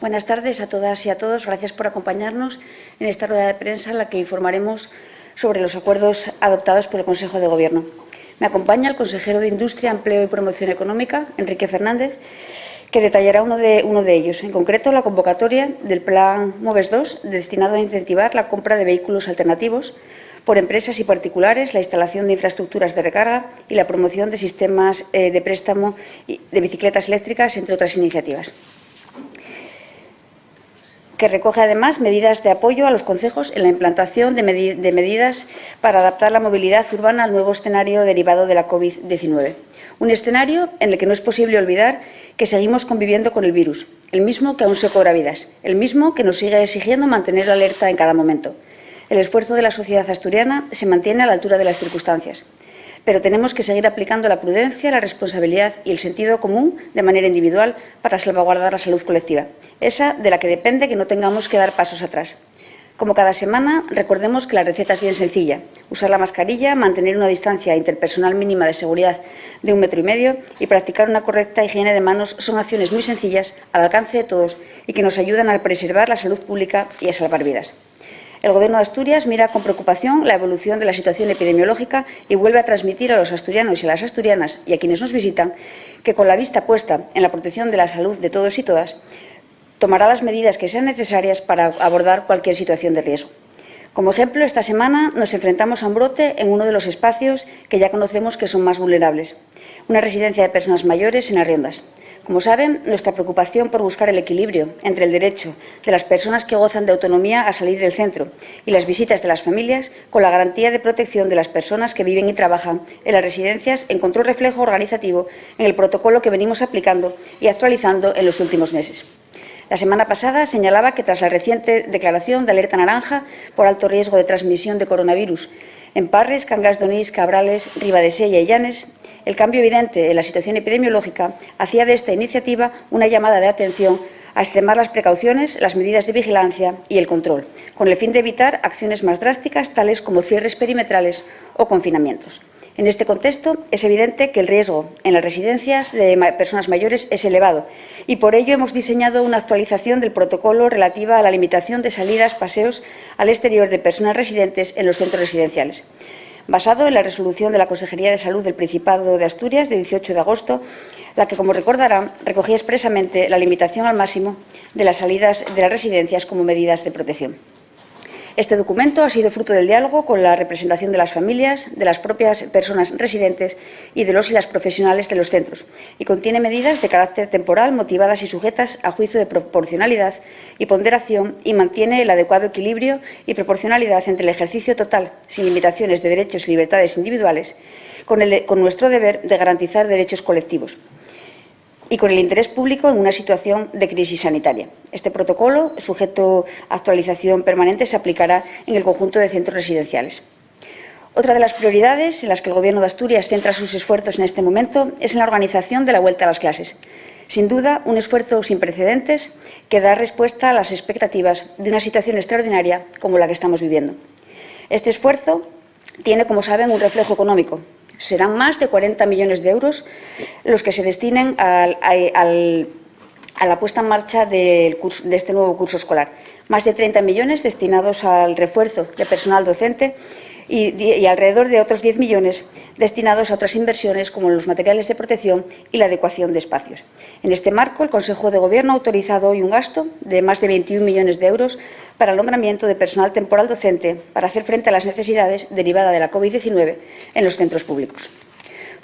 Buenas tardes a todas y a todos. Gracias por acompañarnos en esta rueda de prensa en la que informaremos sobre los acuerdos adoptados por el Consejo de Gobierno. Me acompaña el consejero de Industria, Empleo y Promoción Económica, Enrique Fernández, que detallará uno de ellos, en concreto la convocatoria del Plan MOVES II, destinado a incentivar la compra de vehículos alternativos por empresas y particulares, la instalación de infraestructuras de recarga y la promoción de sistemas de préstamo de bicicletas eléctricas, entre otras iniciativas, que recoge además medidas de apoyo a los concejos en la implantación de medidas para adaptar la movilidad urbana al nuevo escenario derivado de la COVID-19. Un escenario en el que no es posible olvidar que seguimos conviviendo con el virus, el mismo que aún se cobra vidas, el mismo que nos sigue exigiendo mantener alerta en cada momento. El esfuerzo de la sociedad asturiana se mantiene a la altura de las circunstancias, pero tenemos que seguir aplicando la prudencia, la responsabilidad y el sentido común de manera individual para salvaguardar la salud colectiva, esa de la que depende que no tengamos que dar pasos atrás. Como cada semana, recordemos que la receta es bien sencilla: usar la mascarilla, mantener una distancia interpersonal mínima de seguridad de 1,5 metros y practicar una correcta higiene de manos son acciones muy sencillas, al alcance de todos y que nos ayudan a preservar la salud pública y a salvar vidas. El Gobierno de Asturias mira con preocupación la evolución de la situación epidemiológica y vuelve a transmitir a los asturianos y a las asturianas y a quienes nos visitan que, con la vista puesta en la protección de la salud de todos y todas, tomará las medidas que sean necesarias para abordar cualquier situación de riesgo. Como ejemplo, esta semana nos enfrentamos a un brote en uno de los espacios que ya conocemos que son más vulnerables, una residencia de personas mayores en Arriondas. Como saben, nuestra preocupación por buscar el equilibrio entre el derecho de las personas que gozan de autonomía a salir del centro y las visitas de las familias, con la garantía de protección de las personas que viven y trabajan en las residencias, encontró reflejo organizativo en el protocolo que venimos aplicando y actualizando en los últimos meses. La semana pasada señalaba que, tras la reciente declaración de alerta naranja por alto riesgo de transmisión de coronavirus en Parres, Cangas de Onís, Cabrales, Ribadesella y Llanes, el cambio evidente en la situación epidemiológica hacía de esta iniciativa una llamada de atención a extremar las precauciones, las medidas de vigilancia y el control, con el fin de evitar acciones más drásticas, tales como cierres perimetrales o confinamientos. En este contexto, es evidente que el riesgo en las residencias de personas mayores es elevado y, por ello, hemos diseñado una actualización del protocolo relativa a la limitación de salidas, paseos al exterior de personas residentes en los centros residenciales, basado en la resolución de la Consejería de Salud del Principado de Asturias de 18 de agosto, la que, como recordarán, recogía expresamente la limitación al máximo de las salidas de las residencias como medidas de protección. Este documento ha sido fruto del diálogo con la representación de las familias, de las propias personas residentes y de los y las profesionales de los centros, y contiene medidas de carácter temporal motivadas y sujetas a juicio de proporcionalidad y ponderación, y mantiene el adecuado equilibrio y proporcionalidad entre el ejercicio total, sin limitaciones de derechos y libertades individuales, con nuestro deber de garantizar derechos colectivos y con el interés público en una situación de crisis sanitaria. Este protocolo, sujeto a actualización permanente, se aplicará en el conjunto de centros residenciales. Otra de las prioridades en las que el Gobierno de Asturias centra sus esfuerzos en este momento es en la organización de la vuelta a las clases. Sin duda, un esfuerzo sin precedentes que da respuesta a las expectativas de una situación extraordinaria como la que estamos viviendo. Este esfuerzo tiene, como saben, un reflejo económico. Serán más de 40 millones de euros los que se destinen a la puesta en marcha de este nuevo curso escolar. Más de 30 millones destinados al refuerzo de personal docente y alrededor de otros 10 millones destinados a otras inversiones como los materiales de protección y la adecuación de espacios. En este marco, el Consejo de Gobierno ha autorizado hoy un gasto de más de 21 millones de euros para el nombramiento de personal temporal docente para hacer frente a las necesidades derivadas de la COVID-19 en los centros públicos.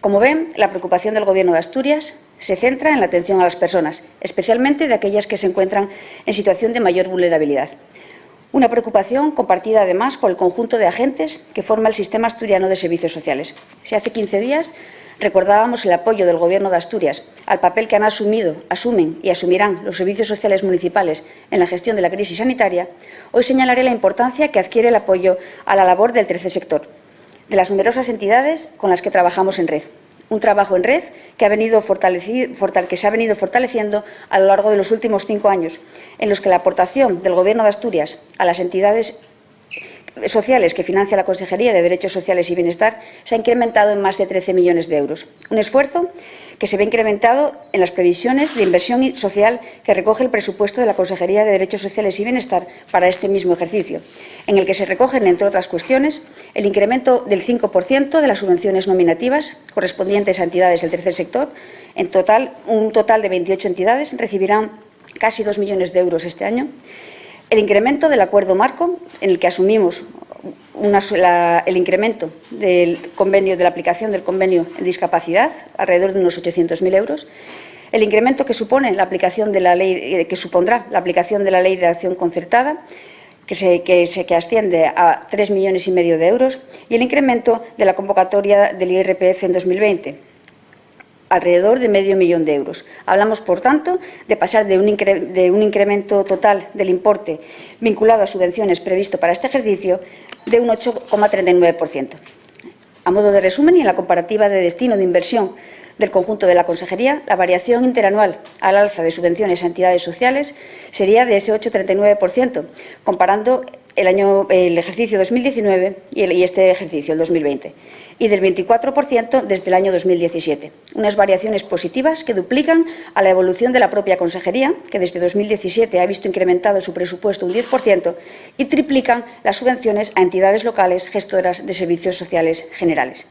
Como ven, la preocupación del Gobierno de Asturias se centra en la atención a las personas, especialmente de aquellas que se encuentran en situación de mayor vulnerabilidad. Una preocupación compartida, además, por el conjunto de agentes que forma el sistema asturiano de servicios sociales. Si hace 15 días recordábamos el apoyo del Gobierno de Asturias al papel que han asumido, asumen y asumirán los servicios sociales municipales en la gestión de la crisis sanitaria, hoy señalaré la importancia que adquiere el apoyo a la labor del tercer sector, de las numerosas entidades con las que trabajamos en red. Un trabajo en red que se ha venido fortaleciendo a lo largo de los últimos 5 años, en los que la aportación del Gobierno de Asturias a las entidades sociales que financia la Consejería de Derechos Sociales y Bienestar se ha incrementado en más de 13 millones de euros. Un esfuerzo que se ve incrementado en las previsiones de inversión social que recoge el presupuesto de la Consejería de Derechos Sociales y Bienestar para este mismo ejercicio, en el que se recogen, entre otras cuestiones, el incremento del 5% de las subvenciones nominativas correspondientes a entidades del tercer sector. En total, un total de 28 entidades recibirán casi 2 millones de euros este año. El incremento del acuerdo marco, en el que asumimos el incremento del convenio, de la aplicación del convenio en discapacidad, alrededor de unos 800.000 euros. El incremento que supone la aplicación de la ley, que supondrá la aplicación de la Ley de Acción Concertada, que asciende a 3,5 millones de euros, y el incremento de la convocatoria del IRPF en 2020. Alrededor de medio millón de euros. Hablamos, por tanto, de pasar de un incremento total del importe vinculado a subvenciones previsto para este ejercicio de un 8,39%. A modo de resumen, y en la comparativa de destino de inversión del conjunto de la Consejería, la variación interanual al alza de subvenciones a entidades sociales sería de ese 8,39%, comparando el ejercicio 2019 y este ejercicio, el 2020, y del 24% desde el año 2017. Unas variaciones positivas que duplican a la evolución de la propia Consejería, que desde 2017 ha visto incrementado su presupuesto un 10%, y triplican las subvenciones a entidades locales gestoras de servicios sociales generales.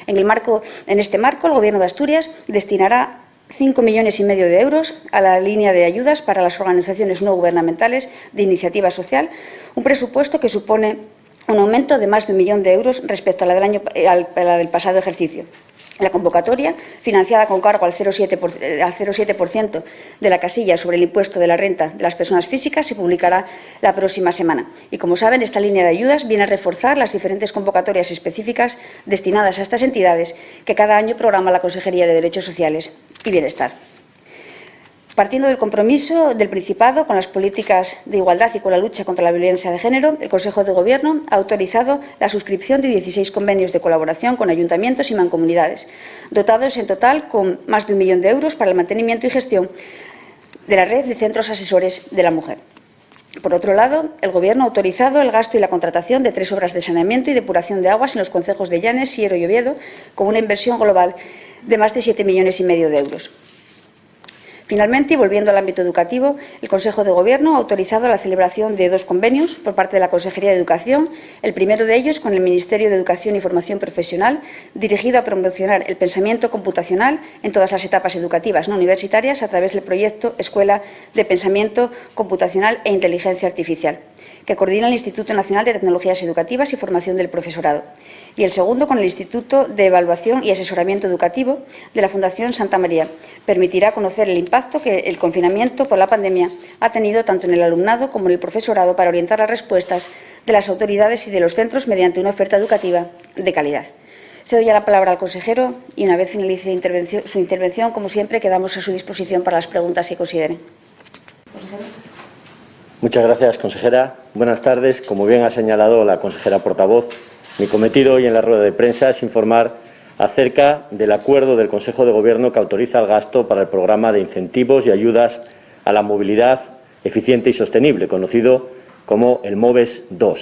En este marco, el Gobierno de Asturias destinará 5,5 millones de euros a la línea de ayudas para las organizaciones no gubernamentales de iniciativa social, un presupuesto que supone un aumento de más de 1 millón de euros respecto a la del pasado ejercicio. La convocatoria, financiada con cargo al 0,7% de la casilla sobre el impuesto de la renta de las personas físicas, se publicará la próxima semana. Y, como saben, esta línea de ayudas viene a reforzar las diferentes convocatorias específicas destinadas a estas entidades que cada año programa la Consejería de Derechos Sociales y Bienestar. Partiendo del compromiso del Principado con las políticas de igualdad y con la lucha contra la violencia de género, el Consejo de Gobierno ha autorizado la suscripción de 16 convenios de colaboración con ayuntamientos y mancomunidades, dotados en total con más de 1 millón de euros para el mantenimiento y gestión de la red de centros asesores de la mujer. Por otro lado, el Gobierno ha autorizado el gasto y la contratación de 3 obras de saneamiento y depuración de aguas en los concejos de Llanes, Siero y Oviedo, con una inversión global de más de 7,5 millones de euros. Finalmente, y volviendo al ámbito educativo, el Consejo de Gobierno ha autorizado la celebración de 2 convenios por parte de la Consejería de Educación, el primero de ellos con el Ministerio de Educación y Formación Profesional, dirigido a promocionar el pensamiento computacional en todas las etapas educativas no universitarias a través del proyecto Escuela de Pensamiento Computacional e Inteligencia Artificial, que coordina el Instituto Nacional de Tecnologías Educativas y Formación del Profesorado, y el segundo con el Instituto de Evaluación y Asesoramiento Educativo de la Fundación Santa María. Permitirá conocer el impacto que el confinamiento por la pandemia ha tenido tanto en el alumnado como en el profesorado para orientar las respuestas de las autoridades y de los centros mediante una oferta educativa de calidad. Cedo ya la palabra al consejero y, una vez finalice su intervención, como siempre, quedamos a su disposición para las preguntas que consideren. Muchas gracias, consejera. Buenas tardes. Como bien ha señalado la consejera portavoz, mi cometido hoy en la rueda de prensa es informar acerca del acuerdo del Consejo de Gobierno que autoriza el gasto para el programa de incentivos y ayudas a la movilidad eficiente y sostenible, conocido como el MOVES II.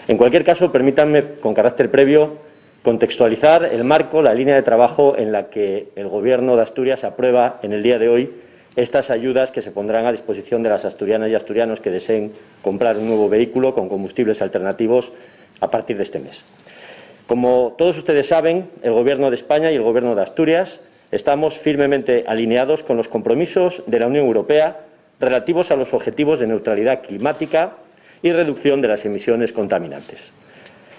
En cualquier caso, permítanme, con carácter previo, contextualizar el marco, la línea de trabajo en la que el Gobierno de Asturias aprueba en el día de hoy estas ayudas que se pondrán a disposición de las asturianas y asturianos que deseen comprar un nuevo vehículo con combustibles alternativos a partir de este mes. Como todos ustedes saben, el Gobierno de España y el Gobierno de Asturias estamos firmemente alineados con los compromisos de la Unión Europea relativos a los objetivos de neutralidad climática y reducción de las emisiones contaminantes.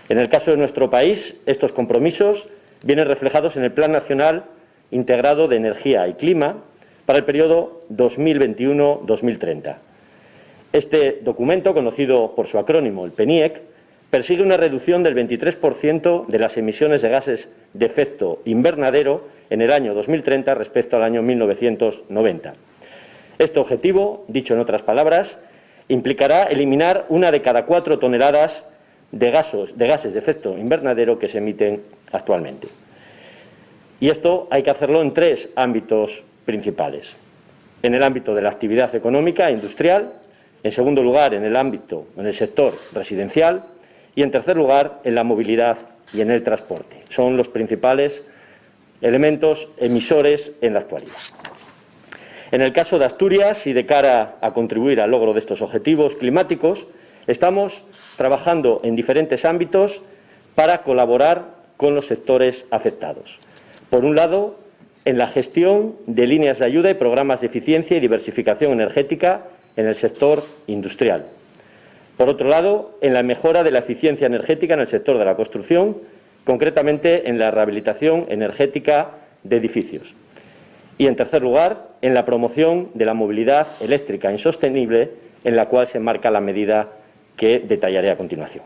En el caso de nuestro país, estos compromisos vienen reflejados en el Plan Nacional Integrado de Energía y Clima para el periodo 2021-2030. Este documento, conocido por su acrónimo, el PNIEC, persigue una reducción del 23% de las emisiones de gases de efecto invernadero en el año 2030 respecto al año 1990. Este objetivo, dicho en otras palabras, implicará eliminar 1 de cada 4 toneladas de gases de efecto invernadero que se emiten actualmente. Y esto hay que hacerlo en 3 ámbitos principales. En el ámbito de la actividad económica e industrial, en segundo lugar en el sector residencial y, en tercer lugar, en la movilidad y en el transporte. Son los principales elementos emisores en la actualidad. En el caso de Asturias, y de cara a contribuir al logro de estos objetivos climáticos, estamos trabajando en diferentes ámbitos para colaborar con los sectores afectados. Por un lado, en la gestión de líneas de ayuda y programas de eficiencia y diversificación energética en el sector industrial. Por otro lado, en la mejora de la eficiencia energética en el sector de la construcción, concretamente en la rehabilitación energética de edificios. Y, en tercer lugar, en la promoción de la movilidad eléctrica insostenible, en la cual se marca la medida que detallaré a continuación.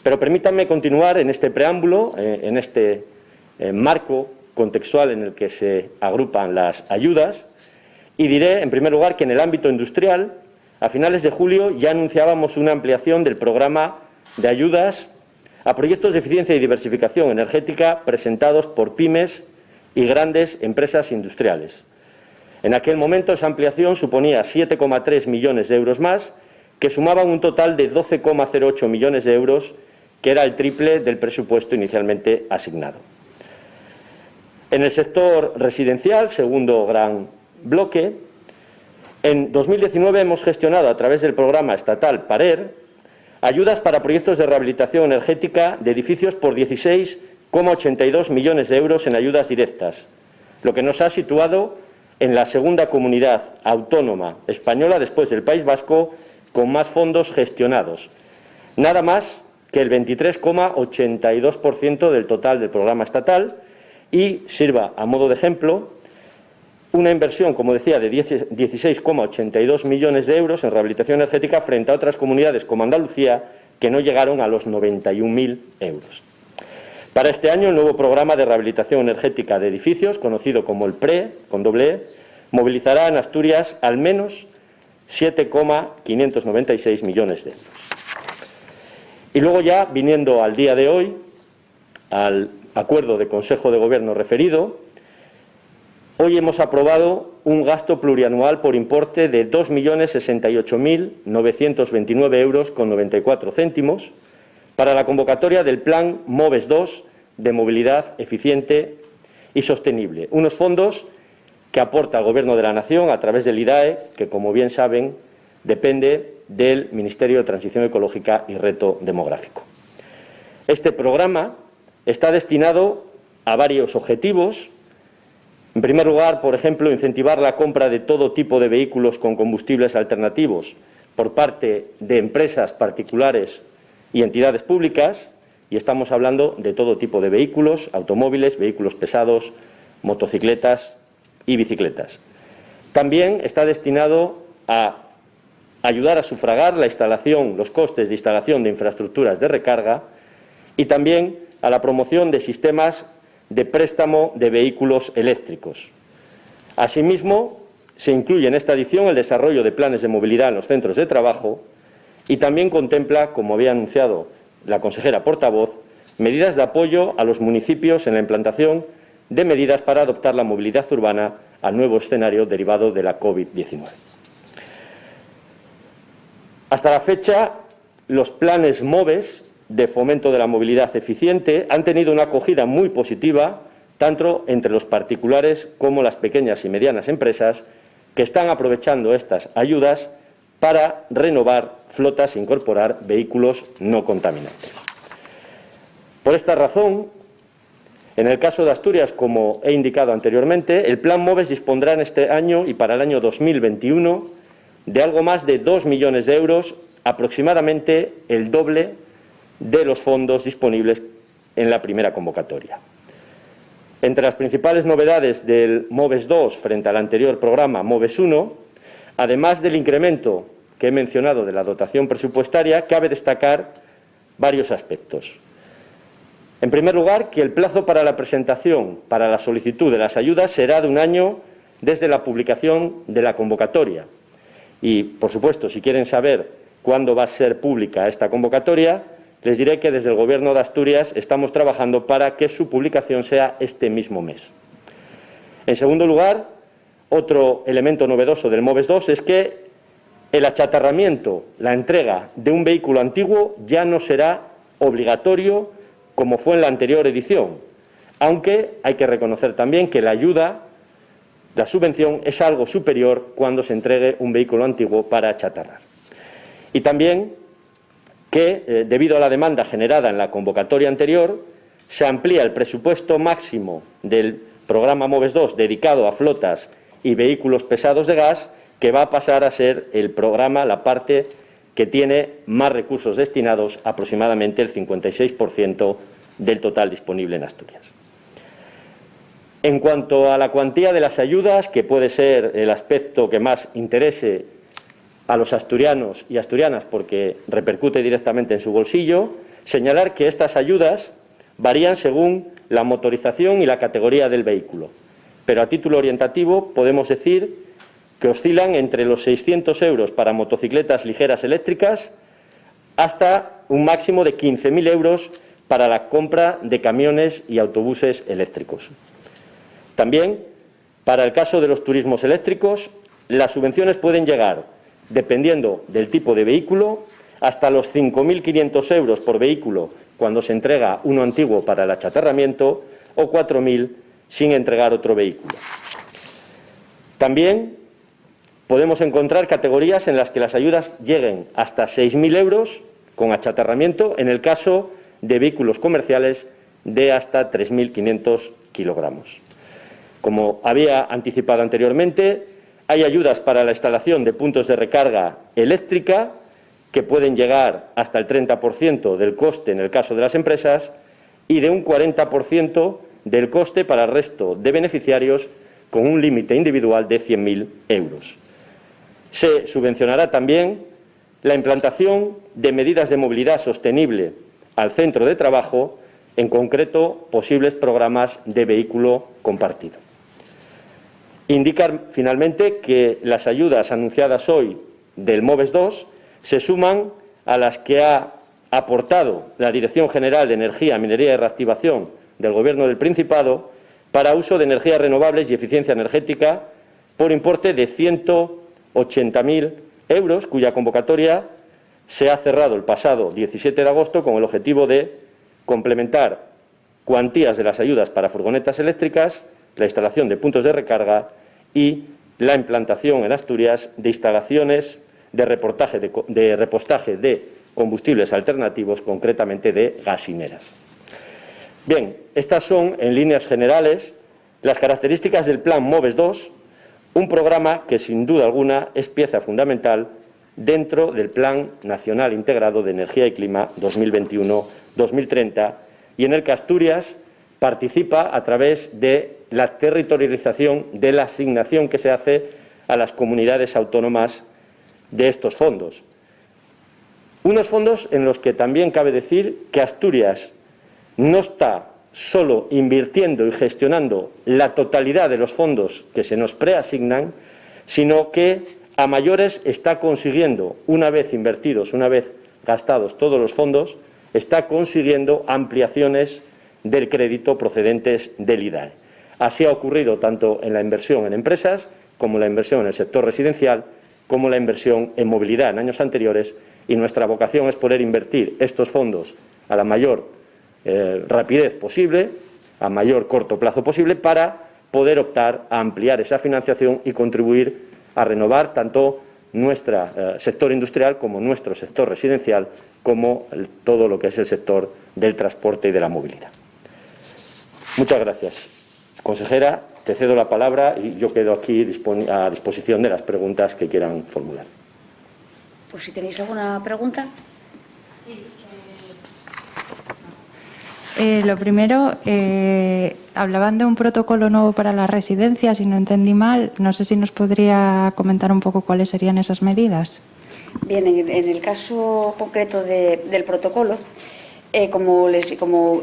Pero permítanme continuar en este preámbulo, en este marco contextual en el que se agrupan las ayudas, y diré, en primer lugar, que en el ámbito industrial, a finales de julio ya anunciábamos una ampliación del programa de ayudas a proyectos de eficiencia y diversificación energética presentados por pymes y grandes empresas industriales. En aquel momento esa ampliación suponía 7,3 millones de euros más, que sumaban un total de 12,08 millones de euros, que era el triple del presupuesto inicialmente asignado. En el sector residencial, segundo gran bloque, en 2019 hemos gestionado a través del programa estatal PARER ayudas para proyectos de rehabilitación energética de edificios por 16,82 millones de euros en ayudas directas, lo que nos ha situado en la segunda comunidad autónoma española, después del País Vasco, con más fondos gestionados, nada más que el 23,82% del total del programa estatal, y sirva a modo de ejemplo una inversión, como decía, de 16,82 millones de euros en rehabilitación energética frente a otras comunidades como Andalucía, que no llegaron a los 91.000 euros. Para este año, el nuevo programa de rehabilitación energética de edificios, conocido como el PRE, con doble E, movilizará en Asturias al menos 7,596 millones de euros. Y luego, ya viniendo al día de hoy, al acuerdo de Consejo de Gobierno referido, hoy hemos aprobado un gasto plurianual por importe de 2.068.929 euros con 94 céntimos para la convocatoria del Plan MOVES II de movilidad eficiente y sostenible. Unos fondos que aporta el Gobierno de la Nación a través del IDAE, que, como bien saben, depende del Ministerio de Transición Ecológica y Reto Demográfico. Este programa está destinado a varios objetivos. En primer lugar, por ejemplo, incentivar la compra de todo tipo de vehículos con combustibles alternativos por parte de empresas particulares y entidades públicas, y estamos hablando de todo tipo de vehículos, automóviles, vehículos pesados, motocicletas y bicicletas. También está destinado a ayudar a sufragar la instalación, los costes de instalación de infraestructuras de recarga, y también a la promoción de sistemas de préstamo de vehículos eléctricos. Asimismo, se incluye en esta edición el desarrollo de planes de movilidad en los centros de trabajo y también contempla, como había anunciado la consejera portavoz, medidas de apoyo a los municipios en la implantación de medidas para adoptar la movilidad urbana al nuevo escenario derivado de la COVID-19. Hasta la fecha, los planes MOVES de fomento de la movilidad eficiente han tenido una acogida muy positiva, tanto entre los particulares como las pequeñas y medianas empresas, que están aprovechando estas ayudas para renovar flotas e incorporar vehículos no contaminantes. Por esta razón, en el caso de Asturias, como he indicado anteriormente, el Plan MOVES dispondrá en este año y para el año 2021 de algo más de 2 millones de euros, aproximadamente el doble de los fondos disponibles en la primera convocatoria. Entre las principales novedades del MOVES II frente al anterior programa MOVES I, además del incremento que he mencionado de la dotación presupuestaria, cabe destacar varios aspectos. En primer lugar, que el plazo para la presentación, para la solicitud de las ayudas, será de un año desde la publicación de la convocatoria. Y, por supuesto, si quieren saber cuándo va a ser pública esta convocatoria, les diré que desde el Gobierno de Asturias estamos trabajando para que su publicación sea este mismo mes. En segundo lugar, otro elemento novedoso del MOVES II es que el achatarramiento, la entrega de un vehículo antiguo ya no será obligatorio como fue en la anterior edición, aunque hay que reconocer también que la ayuda, la subvención, es algo superior cuando se entregue un vehículo antiguo para achatarrar. Y también que, debido a la demanda generada en la convocatoria anterior, se amplía el presupuesto máximo del programa MOVES II dedicado a flotas y vehículos pesados de gas, que va a pasar a ser el programa, la parte que tiene más recursos destinados, aproximadamente el 56% del total disponible en Asturias. En cuanto a la cuantía de las ayudas, que puede ser el aspecto que más interese a los asturianos y asturianas porque repercute directamente en su bolsillo, señalar que estas ayudas varían según la motorización y la categoría del vehículo, pero a título orientativo podemos decir que oscilan entre los 600 euros para motocicletas ligeras eléctricas hasta un máximo de 15.000 euros para la compra de camiones y autobuses eléctricos. También, para el caso de los turismos eléctricos, las subvenciones pueden llegar, dependiendo del tipo de vehículo, hasta los 5.500 euros por vehículo cuando se entrega uno antiguo para el achatarramiento o 4.000 sin entregar otro vehículo. También podemos encontrar categorías en las que las ayudas lleguen hasta 6.000 euros con achatarramiento en el caso de vehículos comerciales de hasta 3.500 kilogramos. Como había anticipado anteriormente, hay ayudas para la instalación de puntos de recarga eléctrica que pueden llegar hasta el 30% del coste en el caso de las empresas y de un 40% del coste para el resto de beneficiarios con un límite individual de 100.000 euros. Se subvencionará también la implantación de medidas de movilidad sostenible al centro de trabajo, en concreto posibles programas de vehículo compartido. Indicar finalmente que las ayudas anunciadas hoy del MOVES II se suman a las que ha aportado la Dirección General de Energía, Minería y Reactivación del Gobierno del Principado para uso de energías renovables y eficiencia energética por importe de 180.000 euros, cuya convocatoria se ha cerrado el pasado 17 de agosto con el objetivo de complementar cuantías de las ayudas para furgonetas eléctricas, la instalación de puntos de recarga y la implantación en Asturias de instalaciones de repostaje de combustibles alternativos, concretamente de gasolineras. Bien, estas son, en líneas generales, las características del Plan MOVES II, un programa que, sin duda alguna, es pieza fundamental dentro del Plan Nacional Integrado de Energía y Clima 2021-2030 y en el que Asturias participa a través de la territorialización de la asignación que se hace a las comunidades autónomas de estos fondos. Unos fondos en los que también cabe decir que Asturias no está solo invirtiendo y gestionando la totalidad de los fondos que se nos preasignan, sino que a mayores está consiguiendo, una vez invertidos, una vez gastados todos los fondos, está consiguiendo ampliaciones del crédito procedentes del IDAE. Así ha ocurrido tanto en la inversión en empresas, como la inversión en el sector residencial, como la inversión en movilidad en años anteriores, y nuestra vocación es poder invertir estos fondos a la mayor rapidez posible, a mayor corto plazo posible, para poder optar a ampliar esa financiación y contribuir a renovar tanto nuestro sector industrial como nuestro sector residencial, como todo lo que es el sector del transporte y de la movilidad. Muchas gracias. Consejera, te cedo la palabra y yo quedo aquí a disposición de las preguntas que quieran formular. Pues si tenéis alguna pregunta. Lo primero, hablaban de un protocolo nuevo para las residencias, si no entendí mal. No sé si nos podría comentar un poco cuáles serían esas medidas. Bien, en el caso concreto del protocolo, como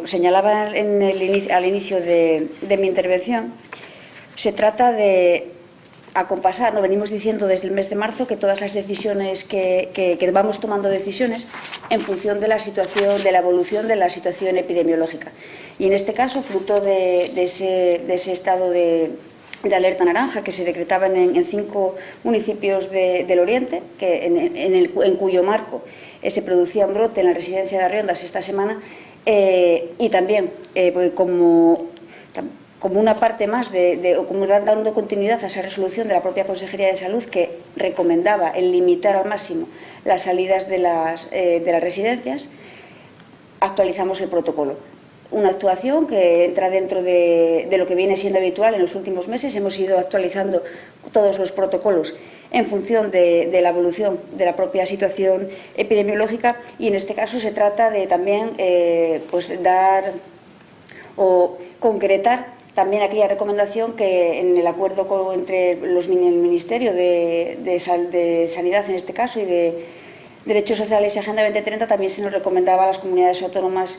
señalaba al inicio de mi intervención, se trata de acompasar, nos venimos diciendo desde el mes de marzo que todas las decisiones que vamos tomando decisiones en función de la situación, de la evolución de la situación epidemiológica. Y en este caso, fruto de ese estado de de alerta naranja que se decretaban en 5 municipios del Oriente, en cuyo marco se producía un brote en la residencia de Arriondas esta semana, y también como una parte más o como dando continuidad a esa resolución de la propia Consejería de Salud, que recomendaba el limitar al máximo las salidas de las residencias, actualizamos el protocolo. Una actuación que entra dentro de lo que viene siendo habitual en los últimos meses. Hemos ido actualizando todos los protocolos en función de la evolución de la propia situación epidemiológica, y en este caso se trata de también dar o concretar también aquella recomendación que en el acuerdo entre el Ministerio de Sanidad, en este caso, y de Derechos Sociales y Agenda 2030, también se nos recomendaba a las comunidades autónomas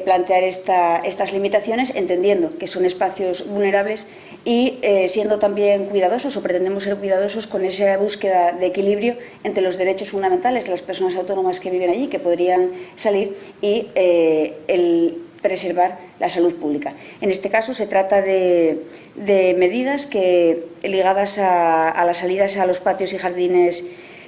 plantear estas limitaciones, entendiendo que son espacios vulnerables y siendo también cuidadosos, o pretendemos ser cuidadosos con esa búsqueda de equilibrio entre los derechos fundamentales de las personas autónomas que viven allí, que podrían salir, y el preservar la salud pública. En este caso se trata de medidas ligadas a las salidas a los patios y jardines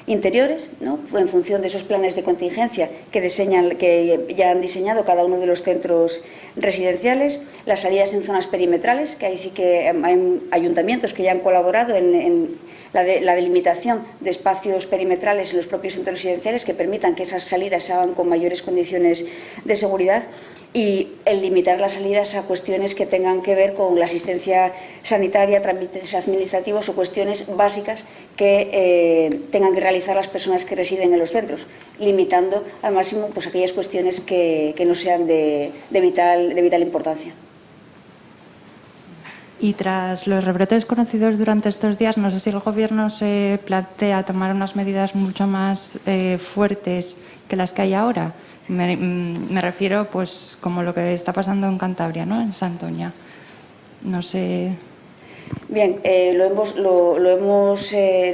interiores, ¿no?, en función de esos planes de contingencia que ya han diseñado cada uno de los centros residenciales, las salidas en zonas perimetrales, que ahí sí que hay ayuntamientos que ya han colaborado en la delimitación de espacios perimetrales en los propios centros residenciales que permitan que esas salidas se hagan con mayores condiciones de seguridad, y el limitar las salidas a cuestiones que tengan que ver con la asistencia sanitaria, trámites administrativos o cuestiones básicas que tengan que realizar las personas que residen en los centros, limitando al máximo aquellas cuestiones que no sean de vital importancia. Y tras los rebrotes conocidos durante estos días, no sé si el Gobierno se plantea tomar unas medidas mucho más fuertes que las que hay ahora. Me refiero, como lo que está pasando en Cantabria, ¿no?, en Santoña. No sé. Bien, lo hemos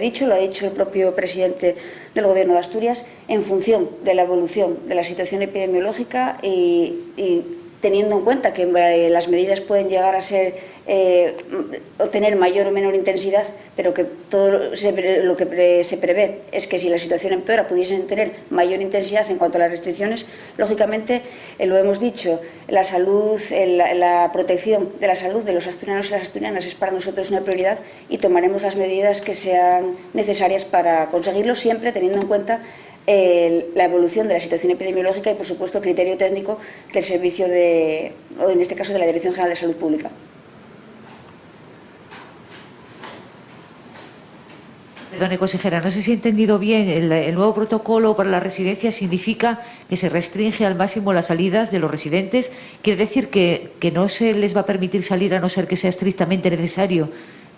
dicho, lo ha dicho el propio presidente del Gobierno de Asturias, en función de la evolución de la situación epidemiológica y teniendo en cuenta que las medidas pueden llegar a ser o tener mayor o menor intensidad, pero que todo lo que se prevé es que si la situación empeora pudiesen tener mayor intensidad en cuanto a las restricciones. Lógicamente, lo hemos dicho, la salud, la protección de la salud de los asturianos y las asturianas es para nosotros una prioridad, y tomaremos las medidas que sean necesarias para conseguirlo, siempre teniendo en cuenta la evolución de la situación epidemiológica y, por supuesto, el criterio técnico del servicio o en este caso de la Dirección General de Salud Pública. Perdone, consejera, no sé si he entendido bien. El nuevo protocolo para las residencias significa que se restringe al máximo las salidas de los residentes. ¿Quiere decir que no se les va a permitir salir a no ser que sea estrictamente necesario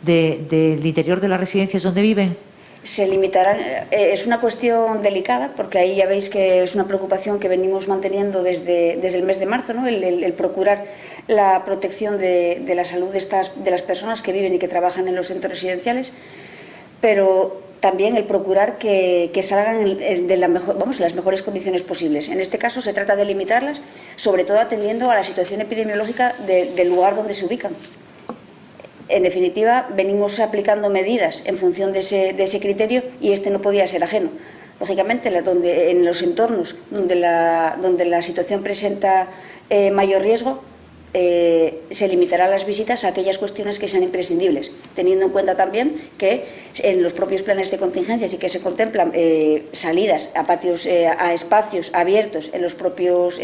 del interior de las residencias donde viven? Se limitarán. Es una cuestión delicada, porque ahí ya veis que es una preocupación que venimos manteniendo desde el mes de marzo, ¿no? El procurar la protección de la salud de las personas que viven y que trabajan en los centros residenciales, pero también el procurar que salgan de las mejores condiciones posibles. En este caso se trata de limitarlas, sobre todo atendiendo a la situación epidemiológica del lugar donde se ubican. En definitiva, venimos aplicando medidas en función de ese criterio, y este no podía ser ajeno. Lógicamente, en los entornos donde la situación presenta mayor riesgo, se limitarán las visitas a aquellas cuestiones que sean imprescindibles, teniendo en cuenta también que en los propios planes de contingencia sí que se contemplan salidas a patios, a espacios abiertos en los propios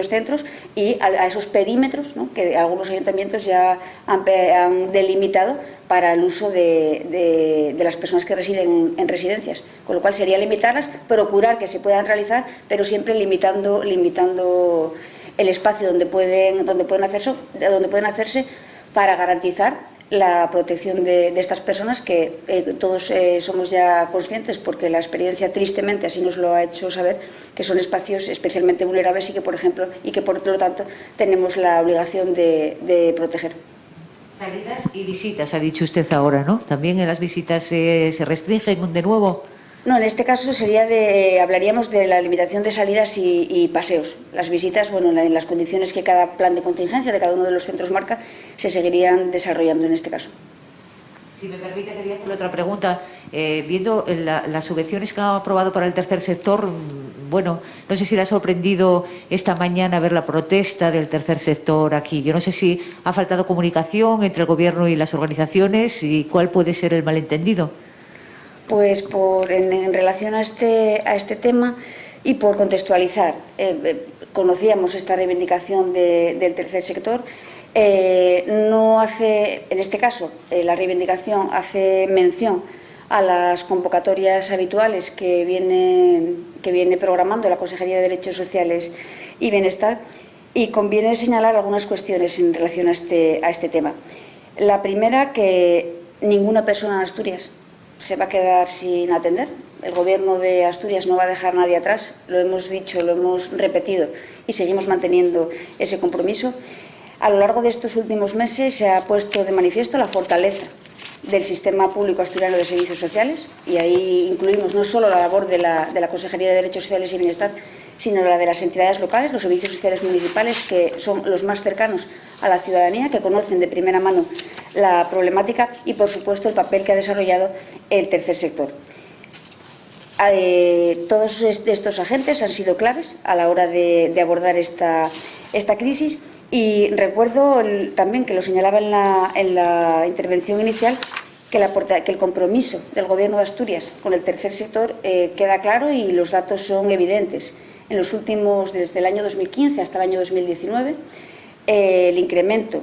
centros, y a esos perímetros, ¿no?, que algunos ayuntamientos ya han delimitado para el uso de las personas que residen en residencias, con lo cual sería limitarlas, procurar que se puedan realizar, pero siempre limitando el espacio donde pueden hacerse, para garantizar la protección de estas personas, que todos somos ya conscientes, porque la experiencia tristemente así nos lo ha hecho saber, que son espacios especialmente vulnerables y que, por lo tanto, tenemos la obligación de proteger. Salidas y visitas, ha dicho usted ahora, ¿no? ¿También en las visitas se restringen de nuevo? No, en este caso hablaríamos de la limitación de salidas y paseos. Las visitas, bueno, en las condiciones que cada plan de contingencia de cada uno de los centros marca, se seguirían desarrollando en este caso. Si me permite, quería hacerle otra pregunta. Viendo las subvenciones que han aprobado para el tercer sector, bueno, no sé si le ha sorprendido esta mañana ver la protesta del tercer sector aquí. Yo no sé si ha faltado comunicación entre el Gobierno y las organizaciones y cuál puede ser el malentendido. Pues en relación a este tema y por contextualizar, conocíamos esta reivindicación del tercer sector. No hace, en este caso, la reivindicación hace mención a las convocatorias habituales que viene programando la Consejería de Derechos Sociales y Bienestar, y conviene señalar algunas cuestiones en relación a este tema. La primera, que ninguna persona en Asturias se va a quedar sin atender. El Gobierno de Asturias no va a dejar a nadie atrás, lo hemos dicho, lo hemos repetido y seguimos manteniendo ese compromiso. A lo largo de estos últimos meses se ha puesto de manifiesto la fortaleza del sistema público asturiano de servicios sociales, y ahí incluimos no solo la labor de la Consejería de Derechos Sociales y Bienestar, sino la de las entidades locales, los servicios sociales municipales, que son los más cercanos a la ciudadanía, que conocen de primera mano la problemática, y, por supuesto, el papel que ha desarrollado el tercer sector. Todos estos agentes han sido claves a la hora de abordar esta crisis, y recuerdo también, que lo señalaba en la intervención inicial, que el compromiso del Gobierno de Asturias con el tercer sector queda claro, y los datos son evidentes. En los últimos, desde el año 2015 hasta el año 2019, el incremento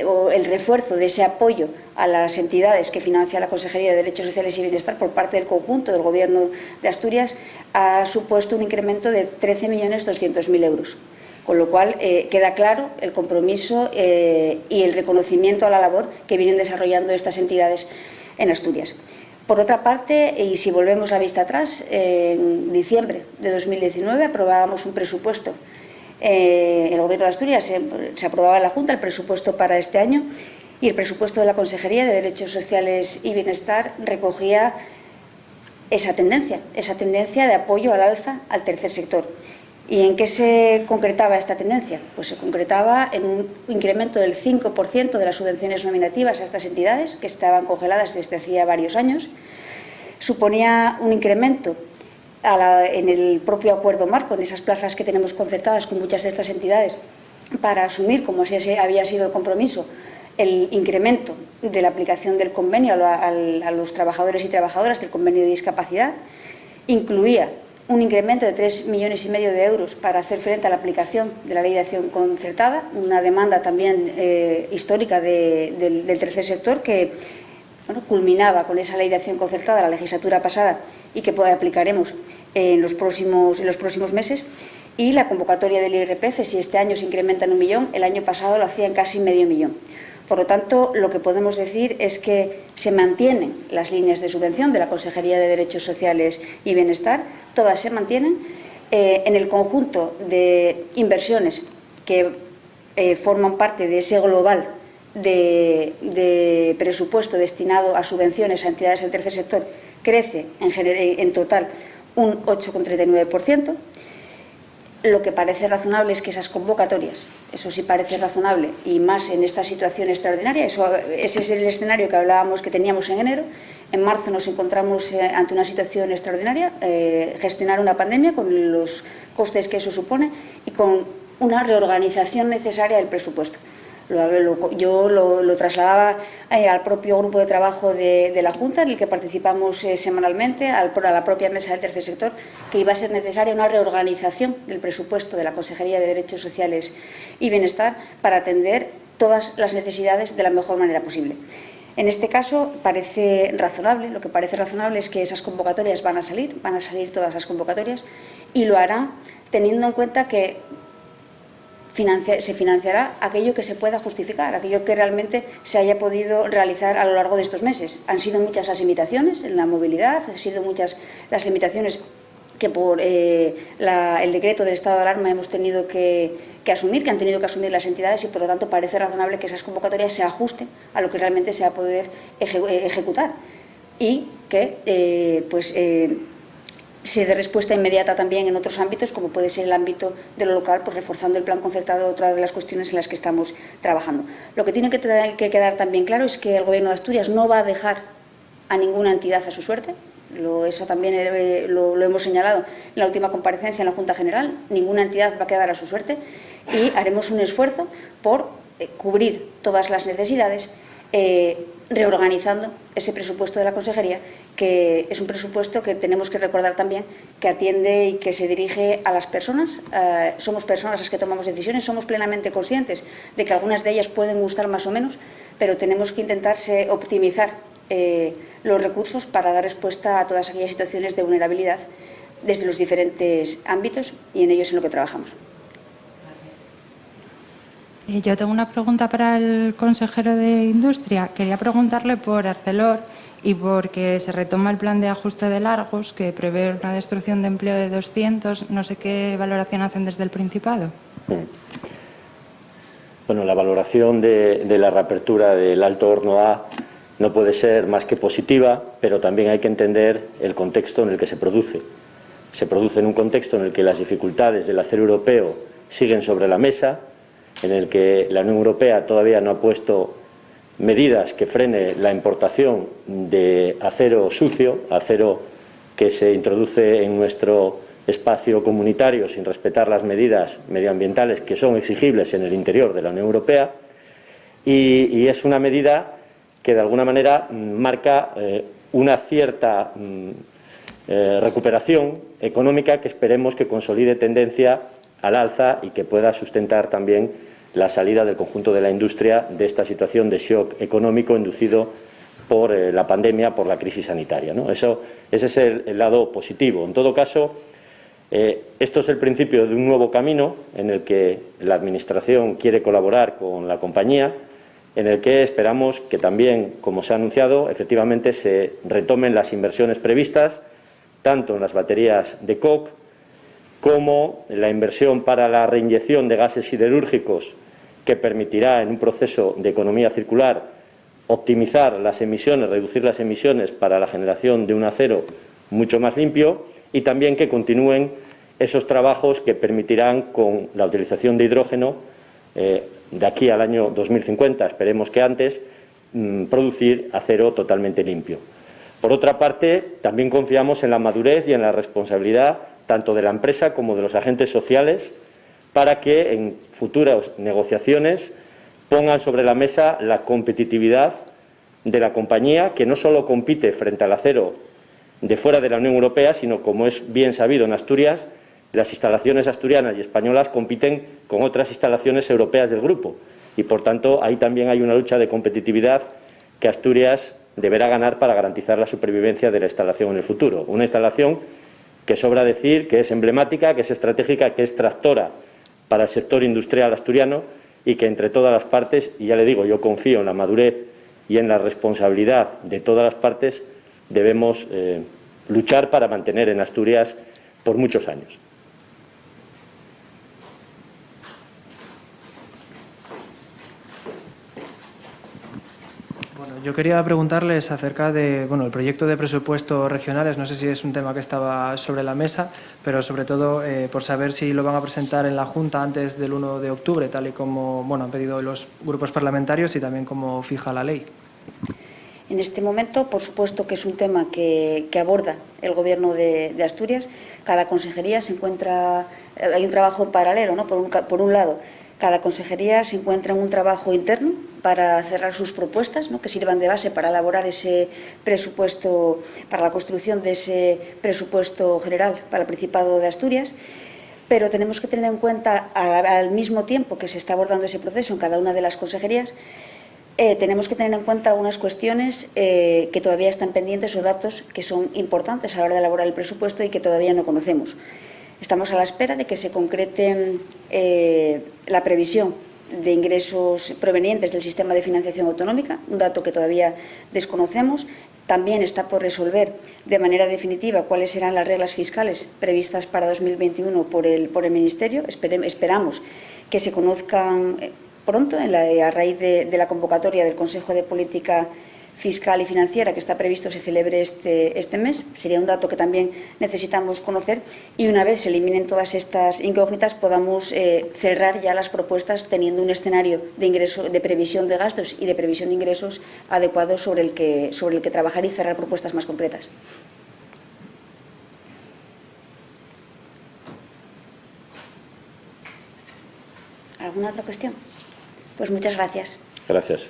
o el refuerzo de ese apoyo a las entidades que financia la Consejería de Derechos Sociales y Bienestar por parte del conjunto del Gobierno de Asturias ha supuesto un incremento de 13.200.000 euros. Con lo cual, queda claro el compromiso y el reconocimiento a la labor que vienen desarrollando estas entidades en Asturias. Por otra parte, y si volvemos la vista atrás, en diciembre de 2019 aprobábamos un presupuesto. El Gobierno de Asturias se aprobaba en la Junta el presupuesto para este año, y el presupuesto de la Consejería de Derechos Sociales y Bienestar recogía esa tendencia de apoyo al alza al tercer sector. ¿Y en qué se concretaba esta tendencia? Pues se concretaba en un incremento del 5% de las subvenciones nominativas a estas entidades, que estaban congeladas desde hacía varios años. Suponía un incremento en el propio acuerdo marco, en esas plazas que tenemos concertadas con muchas de estas entidades, para asumir, como así había sido el compromiso, el incremento de la aplicación del convenio a los trabajadores y trabajadoras del convenio de discapacidad. Incluía un incremento de 3,5 millones de euros para hacer frente a la aplicación de la Ley de Acción Concertada, una demanda también histórica del tercer sector, que culminaba con esa Ley de Acción Concertada la legislatura pasada y que aplicaremos en los próximos meses. Y la convocatoria del IRPF, si este año se incrementa en 1 millón, el año pasado lo hacía en casi medio millón. Por lo tanto, lo que podemos decir es que se mantienen las líneas de subvención de la Consejería de Derechos Sociales y Bienestar, todas se mantienen. En el conjunto de inversiones que forman parte de ese global de presupuesto destinado a subvenciones a entidades del tercer sector, crece en total un 8,39%. Lo que parece razonable es que esas convocatorias, eso sí parece razonable, y más en esta situación extraordinaria. Ese es el escenario que hablábamos, que teníamos en enero. En marzo nos encontramos ante una situación extraordinaria, gestionar una pandemia con los costes que eso supone y con una reorganización necesaria del presupuesto. Yo lo trasladaba al propio grupo de trabajo de la Junta, en el que participamos semanalmente, a la propia mesa del tercer sector, que iba a ser necesaria una reorganización del presupuesto de la Consejería de Derechos Sociales y Bienestar para atender todas las necesidades de la mejor manera posible. En este caso parece razonable, lo que parece razonable es que esas convocatorias van a salir todas las convocatorias, y lo harán teniendo en cuenta que se financiará aquello que se pueda justificar, aquello que realmente se haya podido realizar a lo largo de estos meses. Han sido muchas las limitaciones en la movilidad, han sido muchas las limitaciones que por el decreto del estado de alarma hemos tenido que asumir, que han tenido que asumir las entidades, y por lo tanto parece razonable que esas convocatorias se ajusten a lo que realmente se va a poder ejecutar. y que se dé respuesta inmediata también en otros ámbitos, como puede ser el ámbito de lo local, pues reforzando el plan concertado, otra de las cuestiones en las que estamos trabajando. Lo que tiene que quedar también claro es que el Gobierno de Asturias no va a dejar a ninguna entidad a su suerte. Eso también lo hemos señalado en la última comparecencia en la Junta General. Ninguna entidad va a quedar a su suerte y haremos un esfuerzo por cubrir todas las necesidades, reorganizando ese presupuesto de la Consejería, que es un presupuesto que tenemos que recordar también que atiende y que se dirige a las personas. Somos personas las que tomamos decisiones, somos plenamente conscientes de que algunas de ellas pueden gustar más o menos, pero tenemos que intentar optimizar los recursos para dar respuesta a todas aquellas situaciones de vulnerabilidad desde los diferentes ámbitos, y en ello es en lo que trabajamos. Yo tengo una pregunta para el consejero de Industria. Quería preguntarle por Arcelor y porque se retoma el plan de ajuste de largos que prevé una destrucción de empleo de 200. No sé qué valoración hacen desde el Principado. Bueno, la valoración de la reapertura del Alto Horno A no puede ser más que positiva, pero también hay que entender el contexto en el que se produce. Se produce en un contexto en el que las dificultades del acero europeo siguen sobre la mesa, en el que la Unión Europea todavía no ha puesto medidas que frene la importación de acero sucio, acero que se introduce en nuestro espacio comunitario sin respetar las medidas medioambientales que son exigibles en el interior de la Unión Europea, y es una medida que de alguna manera marca una cierta recuperación económica que esperemos que consolide tendencia al alza y que pueda sustentar también la salida del conjunto de la industria de esta situación de shock económico inducido por la pandemia, por la crisis sanitaria, ¿no? Ese es el lado positivo. En todo caso, esto es el principio de un nuevo camino en el que la Administración quiere colaborar con la compañía, en el que esperamos que también, como se ha anunciado, efectivamente se retomen las inversiones previstas, tanto en las baterías de coque como la inversión para la reinyección de gases siderúrgicos, que permitirá en un proceso de economía circular optimizar las emisiones, reducir las emisiones para la generación de un acero mucho más limpio, y también que continúen esos trabajos que permitirán, con la utilización de hidrógeno, de aquí al año 2050, esperemos que antes, producir acero totalmente limpio. Por otra parte, también confiamos en la madurez y en la responsabilidad tanto de la empresa como de los agentes sociales para que en futuras negociaciones pongan sobre la mesa la competitividad de la compañía, que no solo compite frente al acero de fuera de la Unión Europea, sino, como es bien sabido en Asturias, las instalaciones asturianas y españolas compiten con otras instalaciones europeas del grupo, y por tanto ahí también hay una lucha de competitividad que Asturias deberá ganar para garantizar la supervivencia de la instalación en el futuro. Una instalación que sobra decir que es emblemática, que es estratégica, que es tractora para el sector industrial asturiano, y que entre todas las partes, y ya le digo, yo confío en la madurez y en la responsabilidad de todas las partes, debemos luchar para mantener en Asturias por muchos años. Bueno, yo quería preguntarles acerca de el proyecto de presupuestos regionales. No sé si es un tema que estaba sobre la mesa, pero sobre todo por saber si lo van a presentar en la Junta antes del 1 de octubre, tal y como han pedido los grupos parlamentarios y también como fija la ley. En este momento, por supuesto que es un tema que aborda el Gobierno de Asturias. Cada consejería se encuentra, hay un trabajo paralelo, ¿no? Por un lado, cada consejería se encuentra en un trabajo interno para cerrar sus propuestas, ¿no?, que sirvan de base para elaborar ese presupuesto, para la construcción de ese presupuesto general para el Principado de Asturias. Pero tenemos que tener en cuenta, al mismo tiempo que se está abordando ese proceso en cada una de las consejerías, tenemos que tener en cuenta algunas cuestiones que todavía están pendientes, o datos que son importantes a la hora de elaborar el presupuesto y que todavía no conocemos. Estamos a la espera de que se concrete la previsión de ingresos provenientes del sistema de financiación autonómica, un dato que todavía desconocemos. También está por resolver de manera definitiva cuáles serán las reglas fiscales previstas para 2021 por el Ministerio. Esperamos que se conozcan pronto, a raíz de la convocatoria del Consejo de Política fiscal y financiera que está previsto se celebre este mes. Sería un dato que también necesitamos conocer y una vez se eliminen todas estas incógnitas podamos cerrar ya las propuestas teniendo un escenario de previsión de gastos y de previsión de ingresos adecuado sobre el que trabajar y cerrar propuestas más concretas. ¿Alguna otra cuestión? Pues muchas gracias. Gracias.